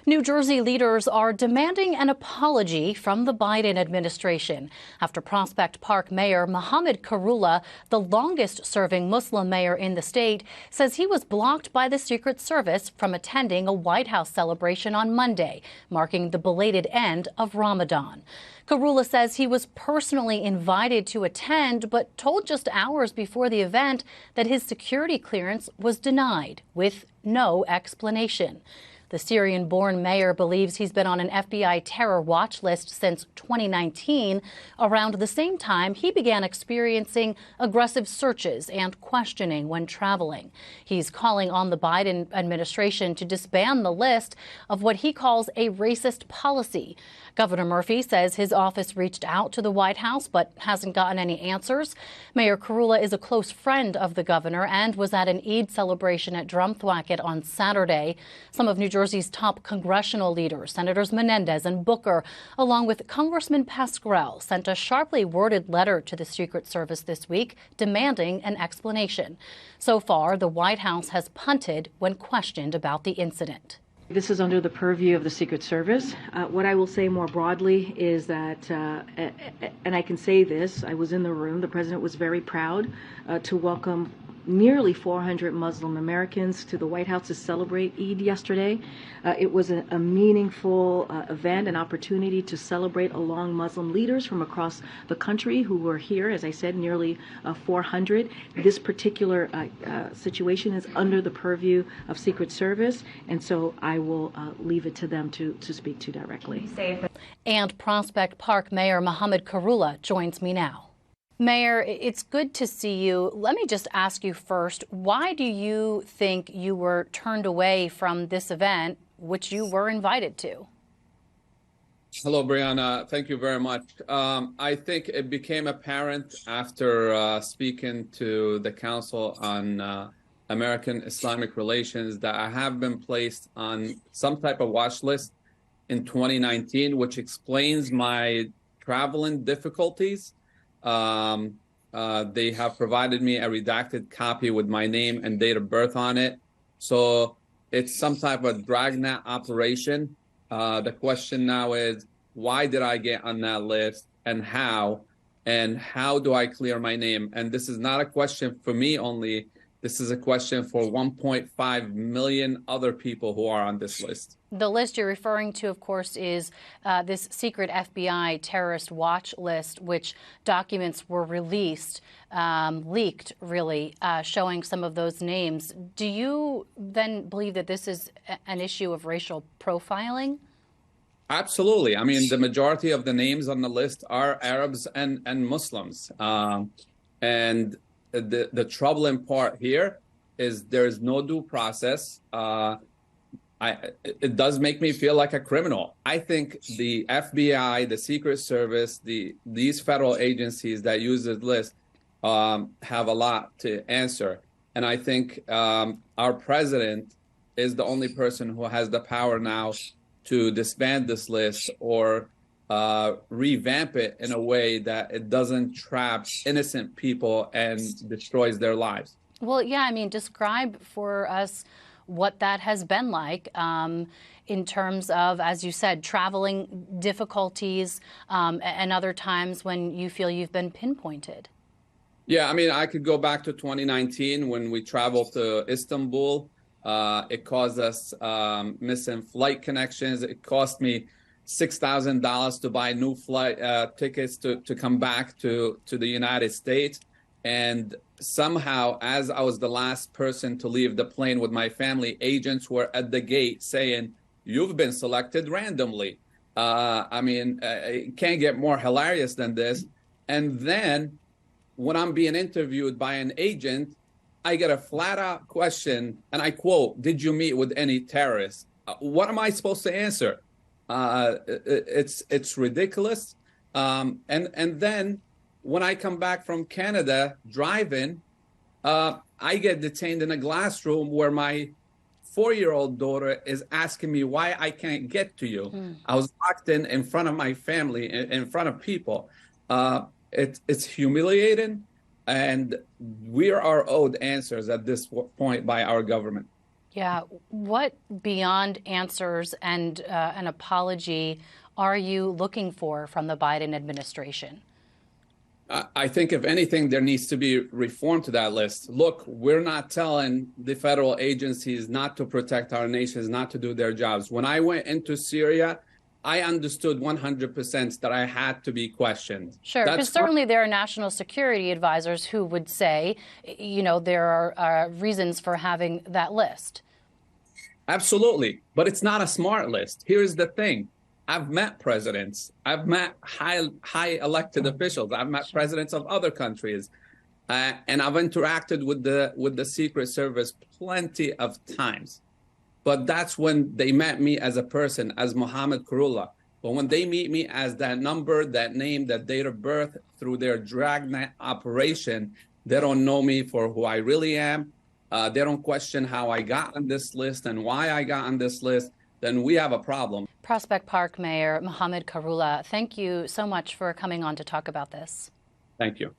New Jersey leaders are demanding an apology from the Biden administration after Prospect Park Mayor Mohamed Khairullah, the longest-serving Muslim mayor in the state, says he was blocked by the Secret Service from attending a White House celebration on Monday, marking the belated end of Ramadan. Khairullah says he was personally invited to attend, but told just hours before the event that his security clearance was denied, with no explanation. The Syrian-born mayor believes he's been on an FBI terror watch list since 2019, around the same time he began experiencing aggressive searches and questioning when traveling. He's calling on the Biden administration to disband the list of what he calls a racist policy. Governor Murphy says his office reached out to the White House but hasn't gotten any answers. Mayor Khairullah is a close friend of the governor and was at an Eid celebration at Drumthwacket on Saturday. Some of New Jersey's top congressional leaders, Senators Menendez and Booker, along with Congressman Pascrell, sent a sharply worded letter to the Secret Service this week demanding an explanation. So far, the White House has punted when questioned about the incident. This is under the purview of the Secret Service. What I will say more broadly is that, and I can say this, I was in the room, the president was very proud to welcome nearly 400 Muslim Americans to the White House to celebrate Eid yesterday. It was a meaningful event, an opportunity to celebrate along Muslim leaders from across the country who were here, as I said, nearly 400. This particular situation is under the purview of Secret Service, and so I will leave it to them to speak to directly. And Prospect Park Mayor Mohamed Khairullah joins me now. Mayor, it's good to see you. Let me just ask you first, why do you think you were turned away from this event, which you were invited to? Hello, Brianna. Thank you very much. I think it became apparent after speaking to the Council on American Islamic Relations that I have been placed on some type of watch list in 2019, which explains my traveling difficulties. They have provided me a redacted copy with my name and date of birth on it. So it's some type of dragnet operation. The question now is, why did I get on that list and how do I clear my name? And this is not a question for me only. This is a question for 1.5 million other people who are on this list. The list you're referring to, of course, is this secret FBI terrorist watch list, which documents were released, leaked, really, showing some of those names. Do you then believe that this is an issue of racial profiling? Absolutely. I mean, the majority of the names on the list are Arabs and Muslims. And the troubling part here is there's no due process. It does make me feel like a criminal. I think the FBI, the Secret Service, these federal agencies that use this list have a lot to answer. And I think our president is the only person who has the power now to disband this list or revamp it in a way that it doesn't trap innocent people and destroys their lives. Well, yeah, I mean, describe for us what that has been like in terms of, as you said, traveling difficulties and other times when you feel you've been pinpointed. Yeah, I mean, I could go back to 2019 when we traveled to Istanbul. It caused us missing flight connections. It cost me $6,000 to buy new flight tickets to come back to the United States. And somehow, as I was the last person to leave the plane with my family, agents were at the gate saying, "You've been selected randomly." I mean, it can't get more hilarious than this. And then when I'm being interviewed by an agent, I get a flat out question, and I quote, "Did you meet with any terrorists?" What am I supposed to answer? It's ridiculous. And then when I come back from Canada driving, I get detained in a glass room where my 4-year-old daughter is asking me why I can't get to you. I was locked in front of my family, in front of people. It's humiliating, and we are owed answers at this point by our government. Yeah. What beyond answers and an apology are you looking for from the Biden administration? I think, if anything, there needs to be reform to that list. Look, we're not telling the federal agencies not to protect our nations, not to do their jobs. When I went into Syria, I understood 100% that I had to be questioned. Sure, because certainly there are national security advisors who would say, you know, there are reasons for having that list. Absolutely. But it's not a smart list. Here's the thing. I've met presidents. I've met high elected officials. I've met presidents of other countries. And I've interacted with the Secret Service plenty of times. But that's when they met me as a person, as Mohamed Khairullah. But when they meet me as that number, that name, that date of birth through their dragnet operation, they don't know me for who I really am. They don't question how I got on this list and why I got on this list. Then we have a problem. Prospect Park Mayor Mohamed Khairullah, thank you so much for coming on to talk about this. Thank you.